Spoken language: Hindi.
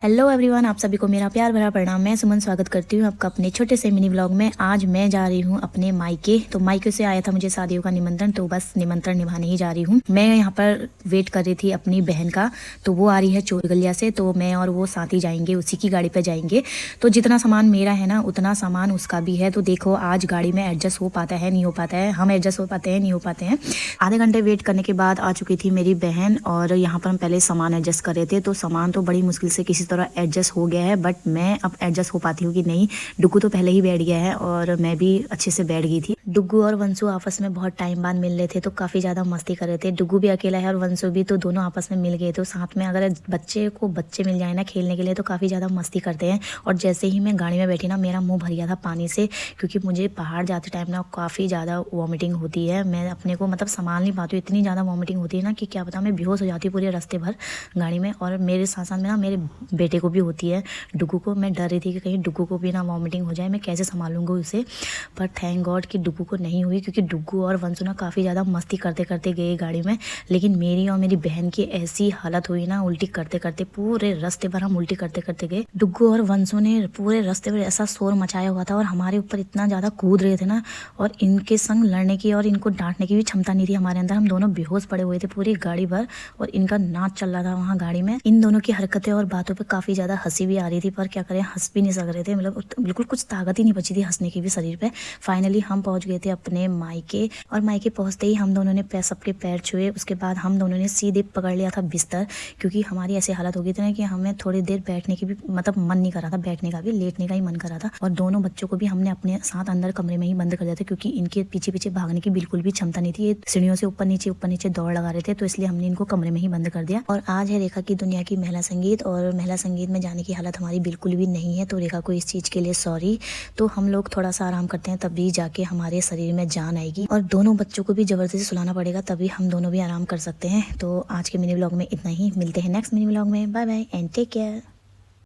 हेलो एवरीवन, आप सभी को मेरा प्यार भरा प्रणाम। मैं सुमन स्वागत करती हूँ आपका अपने छोटे से मिनी व्लॉग में। आज मैं जा रही हूँ अपने मायके। तो मायके से आया था मुझे शादियों का निमंत्रण, तो बस निमंत्रण निभाने ही जा रही हूँ। मैं यहाँ पर वेट कर रही थी अपनी बहन का, तो वो आ रही है चोरगलिया से, तो मैं और वो साथ ही जाएंगे, उसी की गाड़ी पर जाएंगे। तो जितना सामान मेरा है ना उतना सामान उसका भी है। तो देखो आज गाड़ी में एडजस्ट हो पाता है नहीं हो पाता है, हम एडजस्ट हो पाते हैं नहीं हो पाते हैं। आधे घंटे वेट करने के बाद आ चुकी थी मेरी बहन, और यहाँ पर हम पहले सामान एडजस्ट कर रहे थे। तो सामान तो बड़ी मुश्किल से किसी तरह एडजस्ट हो गया है, बट मैं अब एडजस्ट हो पाती हूँ कि नहीं। डुग्गू तो पहले ही बैठ गया है और मैं भी अच्छे से बैठ गई थी। डुग्गू और वंशु आपस में बहुत टाइम बाद मिल रहे थे, तो काफी ज्यादा मस्ती कर रहे थे। डुग्गू भी अकेला है और वंशु भी, तो दोनों आपस में मिल गए। तो साथ में अगर बच्चे को बच्चे मिल जाए ना खेलने के लिए तो काफी ज्यादा मस्ती करते हैं। और जैसे ही मैं गाड़ी में बैठी ना, मेरा मुंह भर गया था पानी से, क्योंकि मुझे पहाड़ जाते टाइम ना काफी ज्यादा वॉमिटिंग होती है। मैं अपने को मतलब संभाल नहीं पाती हूँ, इतनी ज्यादा वॉमिटिंग होती है ना कि क्या पता, मैं बेहोश हो जाती हूँ पूरे रास्ते भर गाड़ी में। और मेरे साथ साथ में ना मेरे बेटे को भी होती है, डुग्गू को। मैं डर रही थी कि कहीं डुग्गू को भी ना वॉमिटिंग हो जाए, मैं कैसे संभालूंगी उसे। पर थैंक गॉड कि डुग्गू को नहीं हुई, क्योंकि डुग्गू और वंशु ना काफ़ी ज़्यादा मस्ती करते करते गए गाड़ी में। लेकिन मेरी और मेरी बहन की ऐसी हालत हुई ना, उल्टी करते करते पूरे रास्ते भर हम उल्टी करते करते गए। डुग्गू और वंशु ने पूरे रास्ते भर ऐसा शोर मचाया हुआ था और हमारे ऊपर इतना ज़्यादा कूद रहे थे ना, और इनके संग लड़ने की और इनको डांटने की भी क्षमता नहीं थी हमारे अंदर। हम दोनों बेहोश पड़े हुए थे पूरी गाड़ी भर, और इनका नाच चल रहा था वहाँ गाड़ी में। इन दोनों की हरकतें और बातों पर काफ़ी ज़्यादा हंसी भी आ रही थी, पर क्या करें, हंस भी नहीं सक रहे थे। मतलब बिल्कुल कुछ ताकत ही नहीं बची थी हंसने की भी शरीर पे। फाइनली हम पहुंच गए थे अपने मायके, और मायके पहुंचते ही हम दोनों ने सबके पैर छुए। उसके बाद हम दोनों ने सीधे पकड़ लिया था बिस्तर, क्योंकि हमारी ऐसी हालत हो गई थी ना कि हमें थोड़ी देर बैठने की भी मतलब मन नहीं कर रहा था, बैठने का भी लेटने का ही मन कर रहा था। और दोनों बच्चों को भी हमने अपने साथ अंदर कमरे में ही बंद कर दिया था, क्योंकि इनके पीछे पीछे भागने की बिल्कुल भी क्षमता नहीं थी। ये सीढ़ियों से ऊपर नीचे दौड़ लगा रहे थे, तो इसलिए हमने इनको कमरे में ही बंद कर दिया। और आज है रेखा की दुनिया की महिला संगीत, और महिला संगीत में जाने की हालत हमारी बिल्कुल भी नहीं है। तो रेखा को इस चीज के लिए सॉरी। तो हम लोग थोड़ा सा आराम करते हैं, तभी जाके हमारे शरीर में जान आएगी। और दोनों बच्चों को भी जबरदस्ती सुलाना पड़ेगा, तभी हम दोनों भी आराम कर सकते हैं। तो आज के मिनी व्लॉग में इतना ही। मिलते हैं नेक्स्ट मिनी व्लॉग में। Bye bye and take care.